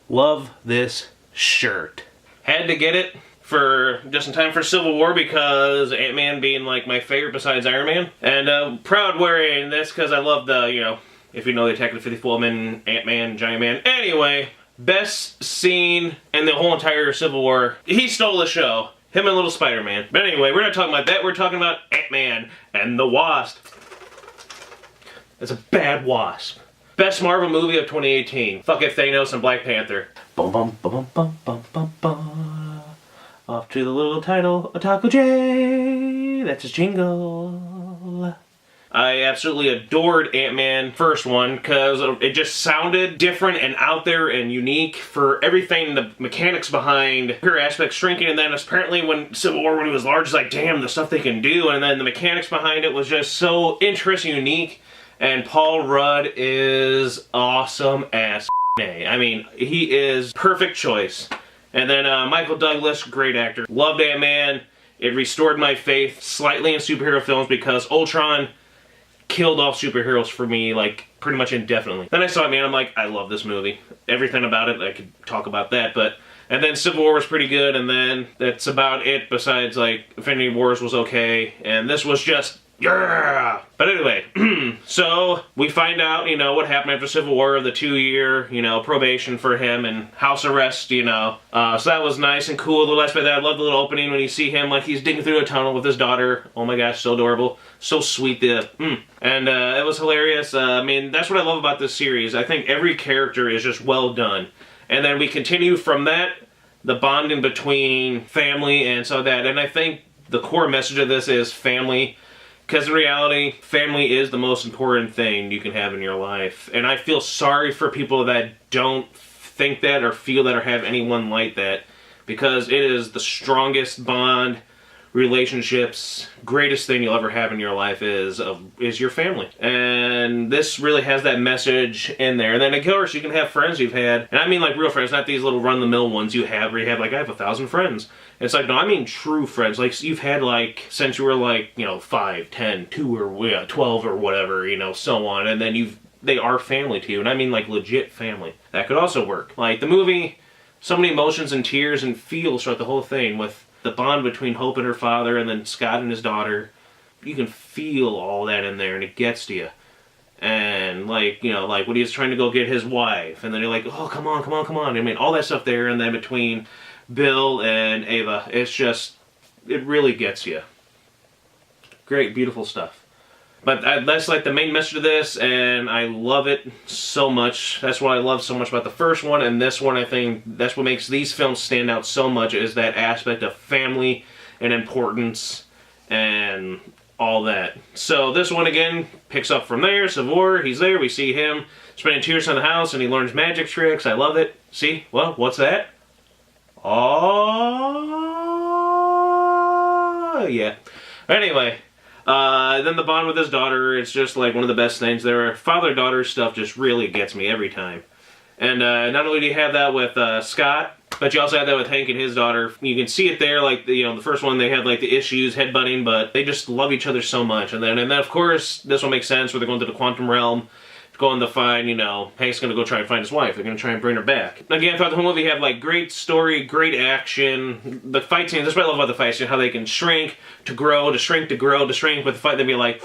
Love this shirt. Had to get it for just in time for Civil War because Ant-Man being like my favorite besides Iron Man. And proud wearing this because I love the, you know, if you know the Attack of the 50th Woman, Ant-Man, Giant Man. Anyway, best scene in the whole entire Civil War. He stole the show. Him and Little Spider-Man. But anyway, we're not talking about that. We're talking about Ant-Man and the Wasp. It's a bad wasp. Best Marvel movie of 2018. Fuck it, Thanos and Black Panther. Bum bum bum bum bum bum bum. Off to the little title, Otaku J. That's his jingle. I absolutely adored Ant-Man first one because it just sounded different and out there and unique for everything, the mechanics behind her aspect shrinking, and then apparently when Civil War, when he was large, it's like, damn, the stuff they can do, and then the mechanics behind it was just so interesting, unique, and Paul Rudd is awesome as A. I mean, he is perfect choice. And then Michael Douglas, great actor. Loved Ant-Man. It restored my faith slightly in superhero films because Ultron killed off superheroes for me, like, pretty much indefinitely. Then I saw it, man, I'm like, I love this movie. Everything about it, I could talk about that, but... And then Civil War was pretty good, and then that's about it, besides, like, Infinity Wars was okay, and this was just... Yeah! But anyway, so we find out, you know, what happened after Civil War, the 2-year, you know, probation for him and house arrest, you know. So that was nice and cool. The last bit of that, I love the little opening when you see him, like, he's digging through a tunnel with his daughter. Oh my gosh, so adorable. So sweet. And it was hilarious. I mean, that's what I love about this series. I think every character is just well done. And then we continue from that, the bonding between family and so that. And I think the core message of this is family. Because in reality, family is the most important thing you can have in your life. And I feel sorry for people that don't think that or feel that or have anyone like that. Because it is the strongest bond, relationships, greatest thing you'll ever have in your life is your family. And this really has that message in there. And then of course you can have friends you've had. And I mean like real friends, not these little run-of-the-mill ones you have where you have like, I have 1,000 friends. It's like, no, I mean true friends. Like, you've had, like, since you were, like, you know, 5, 10, 2, or 12 or whatever, you know, so on. And then they are family to you. And I mean, like, legit family. That could also work. Like, the movie, so many emotions and tears and feels throughout the whole thing with the bond between Hope and her father and then Scott and his daughter. You can feel all that in there, and it gets to you. And, like, you know, like, when he's trying to go get his wife, and then you're like, oh, come on, come on, come on. I mean, all that stuff there, and then between Bill and Ava, it's just, it really gets you. Great, beautiful stuff. But that's like the main message of this, and I love it so much. That's what I love so much about the first one, and this one, I think, that's what makes these films stand out so much, is that aspect of family and importance and all that. So this one, again, picks up from there. Civil War, he's there, we see him spending 2 years in the house, and he learns magic tricks. I love it. See? Well, what's that? Oh, yeah. Anyway, then the bond with his daughter, it's just like one of the best things there. Father-daughter stuff just really gets me every time. And not only do you have that with Scott, but you also have that with Hank and his daughter. You can see it there, like, you know, the first one they had like the issues, headbutting, but they just love each other so much. And then of course, this one makes sense where they're going to the quantum realm. Going to find, you know, Hank's going to go try and find his wife. They're going to try and bring her back. Again, throughout the whole movie, you have, like, great story, great action. The fight scenes, that's what I love about the fight scene, how they can shrink to grow, to shrink to grow, to shrink with the fight. They'd be like,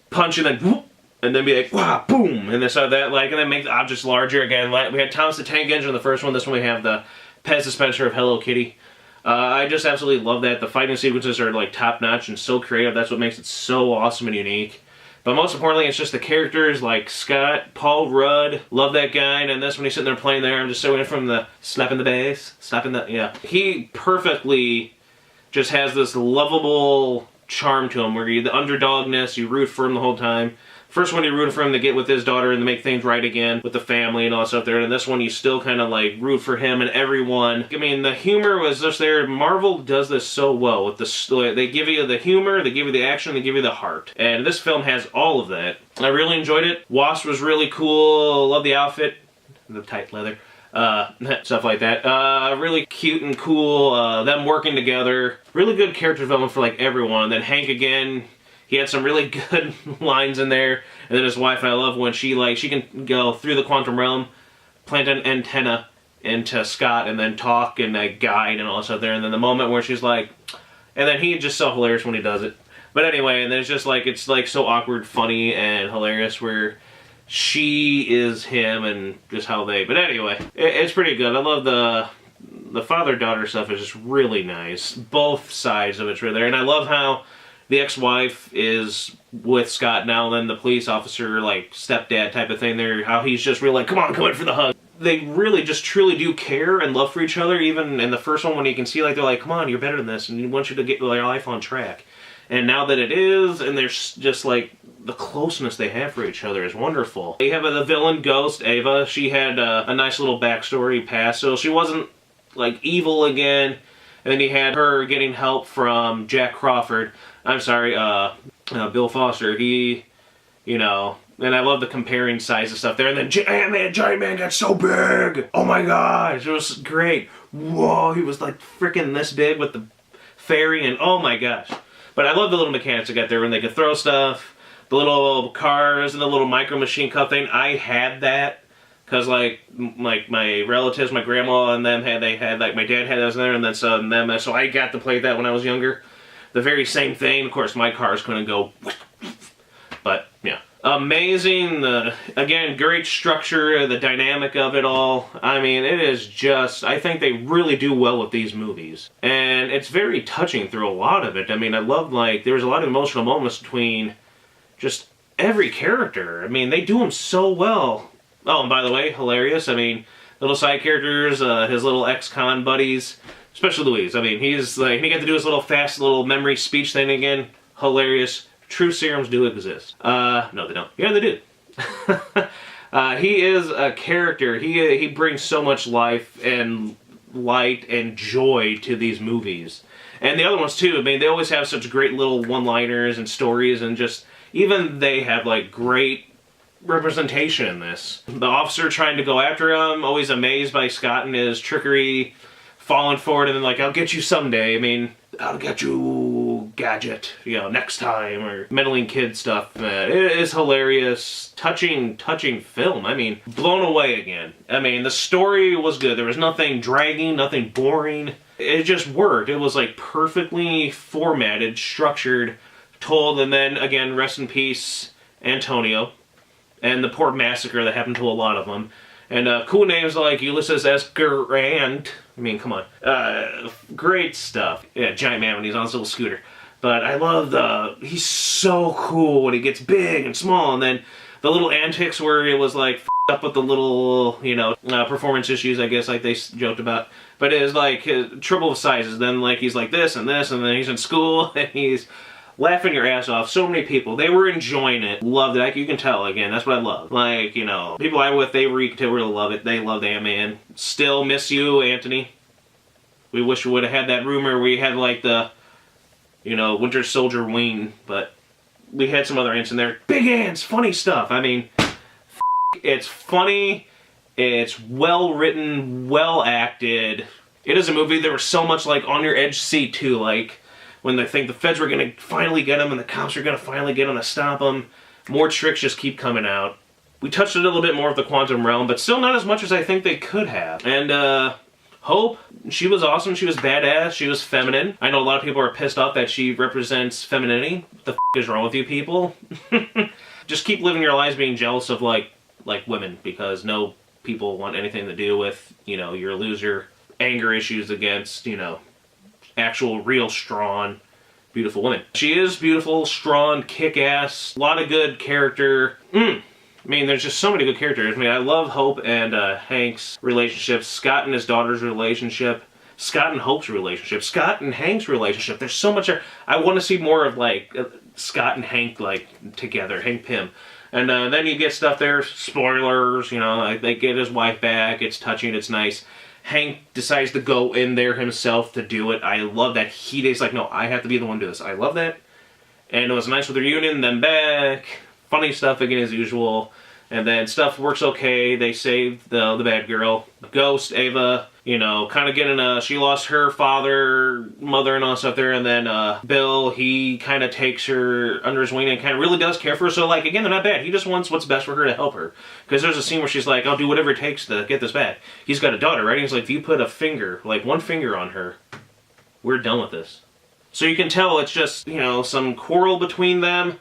punch and then, whoop, and then be like, wow, boom, and this or that, like, and then make the objects larger again. Like, we had Thomas the Tank Engine in the first one. This one we have the Pez dispenser of Hello Kitty. I just absolutely love that. The fighting sequences are, like, top-notch and so creative. That's what makes it so awesome and unique. But most importantly, it's just the characters like Scott, Paul Rudd, love that guy, and this when he's sitting there playing there, I'm just so in from the slapping the bass, slapping the, yeah. He perfectly just has this lovable charm to him where you, the underdogness, you root for him the whole time. First one, you root for him to get with his daughter and to make things right again with the family and all that stuff there. And this one, you still kind of like root for him and everyone. I mean, the humor was just there. Marvel does this so well with the. They give you the humor, they give you the action, they give you the heart. And this film has all of that. I really enjoyed it. Wasp was really cool. Love the outfit, the tight leather, stuff like that. Really cute and cool. Them working together. Really good character development for like everyone. And then Hank again. He had some really good lines in there. And then his wife, and I love when she can go through the quantum realm, plant an antenna, into Scott and then talk and guide and all that stuff there. And then the moment where she's like, and then he's just so hilarious when he does it. But anyway, and then it's just like, it's like so awkward, funny, and hilarious where she is him and just how they, but anyway, it's pretty good. I love the father-daughter stuff is just really nice. Both sides of it's really there. And I love how the ex-wife is with Scott now, then the police officer, like, stepdad type of thing there, how he's just really like, come in for the hug. They really just truly do care and love for each other, even in the first one when you can see, like, they're like, come on, you're better than this, and he wants you to get your life on track. And now that it is, and there's just, like, the closeness they have for each other is wonderful. You have the villain ghost, Ava. She had a nice little backstory past, so she wasn't, like, evil again. And then you had her getting help from Jack Crawford. I'm sorry, Bill Foster. He, you know, and I love the comparing size and stuff there. And then Giant Man got so big. Oh my gosh, it was great. Whoa, he was like freaking this big with the fairy, and oh my gosh. But I love the little mechanics they got there when they could throw stuff, the little cars and the little micro machine cup thing. I had that. Cause like my relatives, my grandma and them had like my dad had those there, and then so I got to play that when I was younger. The very same thing. Of course, my cars couldn't go, but yeah, amazing. Again, great structure, the dynamic of it all. I mean, it is just. I think they really do well with these movies, and it's very touching through a lot of it. I mean, I love like there's a lot of emotional moments between just every character. I mean, they do them so well. Oh, and by the way, hilarious. I mean, little side characters, his little ex-con buddies, especially Louise. I mean, he's like, he got to do his little fast little memory speech thing again. Hilarious. True serums do exist. No, they don't. Yeah, they do. He is a character. He brings so much life and light and joy to these movies. And the other ones too. I mean, they always have such great little one-liners and stories, and just, even they have like great representation in this. The officer trying to go after him, always amazed by Scott and his trickery, falling for it, and then like, I'll get you someday. I mean, I'll get you, Gadget, you know, next time, or meddling kid stuff. It is hilarious, touching film. I mean, blown away again. I mean, the story was good. There was nothing dragging, nothing boring. It just worked. It was like perfectly formatted, structured, told, and then again, rest in peace, Antonio. And the poor massacre that happened to a lot of them. And cool names like Ulysses S. Grant. I mean, come on. Great stuff. Yeah, Giant Man when he's on his little scooter. But I love he's so cool when he gets big and small. And then the little antics where it was like up with the little, you know, performance issues, I guess, like they joked about. But it was like triple of sizes. Then like he's like this, and then he's in school and he's laughing your ass off. So many people, they were enjoying it, loved it. Like, you can tell, again, that's what I love. Like, you know, people I'm with, they really love it. They loved Ant-Man. Still miss you, Anthony. We wish we would have had that rumor. We had like the, you know, Winter Soldier wing, but we had some other ants in there. Big ants, funny stuff. I mean, it's funny, it's well written, well acted. It is a movie that was so much like on your edge seat too, like when they think the feds were going to finally get them and the cops are going to finally get them to stop them. More tricks just keep coming out. We touched a little bit more of the quantum realm, but still not as much as I think they could have. And Hope, she was awesome, she was badass, she was feminine. I know a lot of people are pissed off that she represents femininity. What the f*** is wrong with you people? Just keep living your lives being jealous of like women, because no people want anything to do with, you know, your loser anger issues against, you know, actual, real, strong, beautiful women. She is beautiful, strong, kick-ass, a lot of good character. I mean, there's just so many good characters. I mean, I love Hope and Hank's relationship, Scott and his daughter's relationship, Scott and Hope's relationship, Scott and Hank's relationship. There's so much there. I want to see more of, like, Scott and Hank, like, together, Hank Pym. And then you get stuff there, spoilers, you know, like, they get his wife back, it's touching, it's nice. Hank decides to go in there himself to do it. I love that. He's like, no, I have to be the one to do this. I love that. And it was nice with the reunion, then back. Funny stuff again as usual. And then stuff works okay. They save the bad girl. Ghost, Ava, you know, kind of getting she lost her father, mother, and all stuff there. And then Bill, he kind of takes her under his wing and kind of really does care for her. So, like, again, they're not bad. He just wants what's best for her to help her. Because there's a scene where she's like, I'll do whatever it takes to get this back. He's got a daughter, right? And he's like, if you put a finger, like one finger on her, we're done with this. So you can tell it's just, you know, some quarrel between them.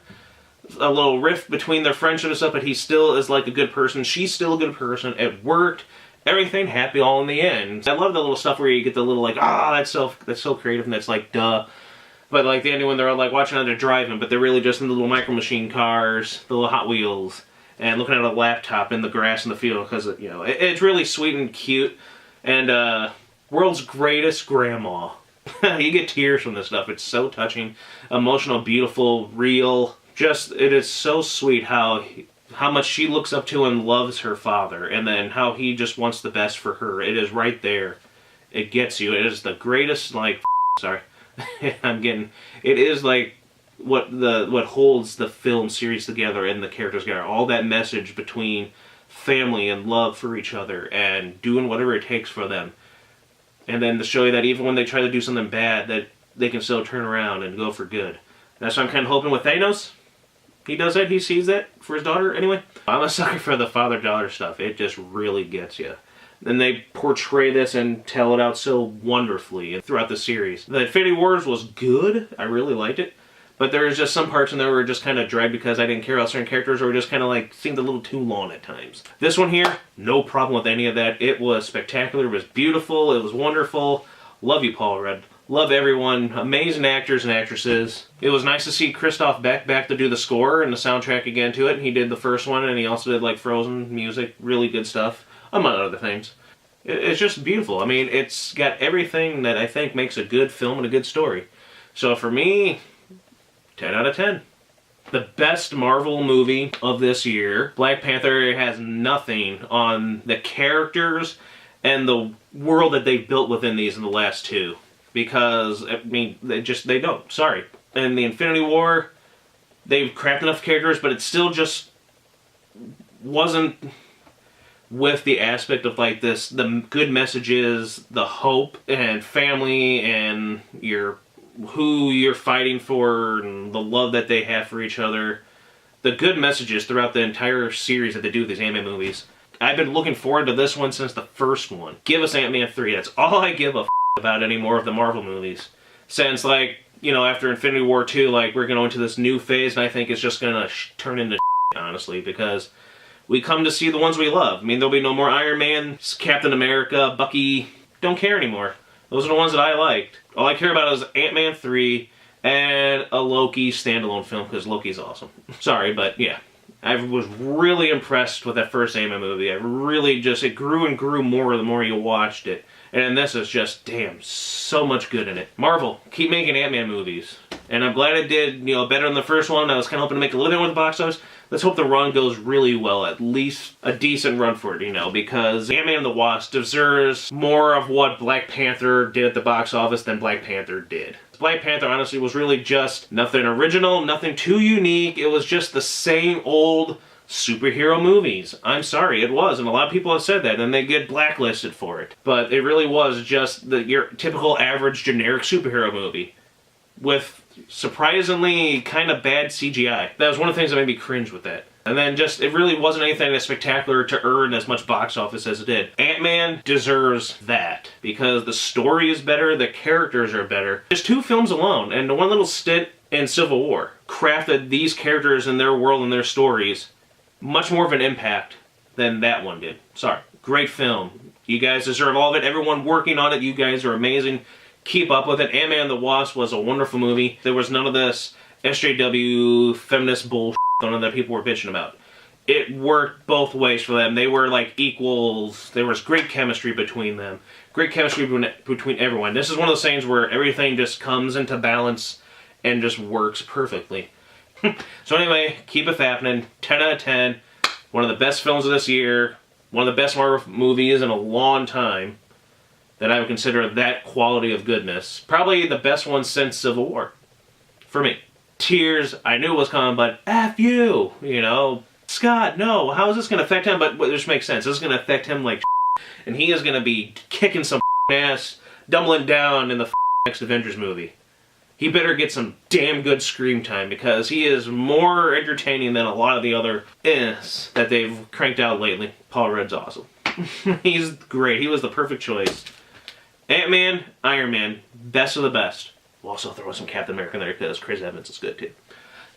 A little rift between their friendship and stuff, but he still is like a good person. She's still a good person. It worked. Everything happy all in the end. I love the little stuff where you get the little like, that's so creative, and that's like, duh. But like the ending when they're all like watching how they're driving, but they're really just in the little micro machine cars, the little Hot Wheels, and looking at a laptop in the grass in the field, because, you know, it's really sweet and cute. And world's greatest grandma. You get tears from this stuff. It's so touching, emotional, beautiful, real. Just, it is so sweet how much she looks up to and loves her father, and then how he just wants the best for her. It is right there. It gets you. It is the greatest, like, sorry. it is like what holds the film series together and the characters together. All that message between family and love for each other and doing whatever it takes for them. And then to show you that even when they try to do something bad, that they can still turn around and go for good. That's what I'm kind of hoping with Thanos. He does that, he sees that for his daughter anyway. I'm a sucker for the father-daughter stuff. It just really gets you. And they portray this and tell it out so wonderfully throughout the series. The Infinity Wars was good. I really liked it. But there's just some parts in there were just kind of dragged because I didn't care about certain characters, or just kind of like seemed a little too long at times. This one here, no problem with any of that. It was spectacular. It was beautiful. It was wonderful. Love you, Paul Rudd. Love everyone. Amazing actors and actresses. It was nice to see Christoph Beck back to do the score and the soundtrack again to it. He did the first one, and he also did like Frozen music. Really good stuff, among other things. It's just beautiful. I mean, it's got everything that I think makes a good film and a good story. So for me, 10 out of 10. The best Marvel movie of this year. Black Panther has nothing on the characters and the world that they've built within these in the last two. Because, I mean, they don't. Sorry. And the Infinity War, they've crafted enough characters, but it still just wasn't with the aspect of, like, the good messages, the hope, and family, and who you're fighting for, and the love that they have for each other. The good messages throughout the entire series that they do with these Ant-Man movies. I've been looking forward to this one since the first one. Give us Ant-Man 3. That's all I give a about any more of the Marvel movies. Since, like, you know, after Infinity War 2, like, we're going into this new phase, and I think it's just gonna turn into honestly, because we come to see the ones we love. I mean, there'll be no more Iron Man, Captain America, Bucky. Don't care anymore. Those are the ones that I liked. All I care about is Ant-Man 3 and a Loki standalone film, because Loki's awesome. Sorry, but yeah. I was really impressed with that first Ant-Man movie. It grew and grew more the more you watched it. And this is just, damn, so much good in it. Marvel, keep making Ant-Man movies. And I'm glad it did, you know, better than the first one. I was kind of hoping to make a little bit more of the box office. Let's hope the run goes really well, at least a decent run for it, you know, because Ant-Man and the Wasp deserves more of what Black Panther did at the box office than Black Panther did. Black Panther, honestly, was really just nothing original, nothing too unique. It was just the same old superhero movies. I'm sorry, it was, and a lot of people have said that, and they get blacklisted for it. But it really was just your typical average generic superhero movie with surprisingly kind of bad CGI. That was one of the things that made me cringe with that. And then just, it really wasn't anything that spectacular to earn as much box office as it did. Ant-Man deserves that, because the story is better, the characters are better. Just two films alone, and the one little stint in Civil War crafted these characters and their world and their stories much more of an impact than that one did. Sorry. Great film. You guys deserve all of it. Everyone working on it, you guys are amazing. Keep up with it. Ant-Man and the Wasp was a wonderful movie. There was none of this SJW feminist bullshit that people were bitching about. It worked both ways for them. They were like equals. There was great chemistry between them. Great chemistry between everyone. This is one of those things where everything just comes into balance and just works perfectly. So anyway, keep it happening. 10 out of 10. One of the best films of this year. One of the best Marvel movies in a long time that I would consider that quality of goodness. Probably the best one since Civil War. For me. Tears, I knew it was coming, but F you! You know, Scott, no, how is this going to affect him? But this makes sense. This is going to affect him like and he is going to be kicking some ass, doubling down in the next Avengers movie. He better get some damn good screen time because he is more entertaining than a lot of the other that they've cranked out lately. Paul Rudd's awesome. He's great. He was the perfect choice. Ant-Man, Iron Man, best of the best. We'll also throw some Captain America in there because Chris Evans is good too.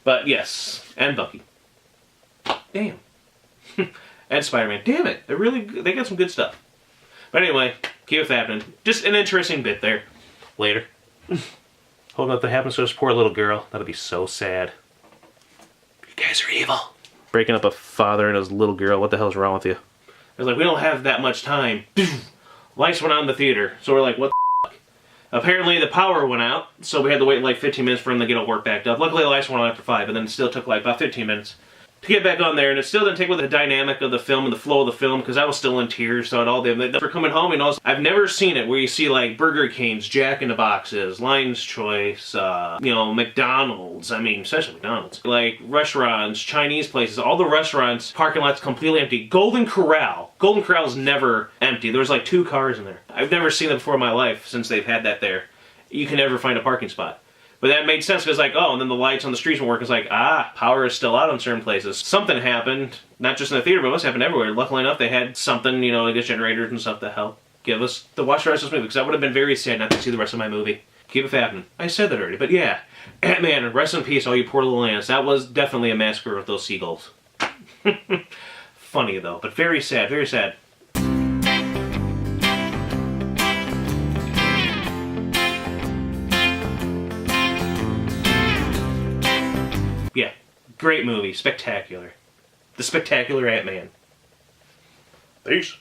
But yes, and Bucky. Damn. And Spider-Man. Damn it. They got some good stuff. But anyway, keep it happening. Just an interesting bit there. Later. Hope nothing happens to this poor little girl. That'll be so sad. You guys are evil. Breaking up a father and his little girl. What the hell's wrong with you? I was like, we don't have that much time. Lights went out in the theater. So we're like, what the fuck? Apparently the power went out. So we had to wait like 15 minutes for him to get all work backed up. Luckily the lights went on after 5. But then it still took like about 15 minutes to get back on there, and it still didn't take with the dynamic of the film and the flow of the film because I was still in tears. So it all did. For coming home, you know, I've never seen it where you see like Burger King's, Jack in the Boxes, Lion's Choice, you know, McDonald's. I mean, especially McDonald's. Like restaurants, Chinese places, all the restaurants, parking lots completely empty. Golden Corral. Golden Corral is never empty. There was like 2 cars in there. I've never seen that before in my life since they've had that there. You can never find a parking spot. But that made sense because like, oh, and then the lights on the streets won't work. It's like, power is still out on certain places. Something happened, not just in the theater, but it must happen everywhere. Luckily enough, they had something, you know, I guess generators and stuff to help give us to watch the rest of this movie because I would have been very sad not to see the rest of my movie. Keep it happening. I said that already, but yeah. Ant-Man, rest in peace, all you poor little ants. That was definitely a massacre with those seagulls. Funny though, but very sad, very sad. Yeah, great movie, spectacular. The Spectacular Ant-Man. Peace.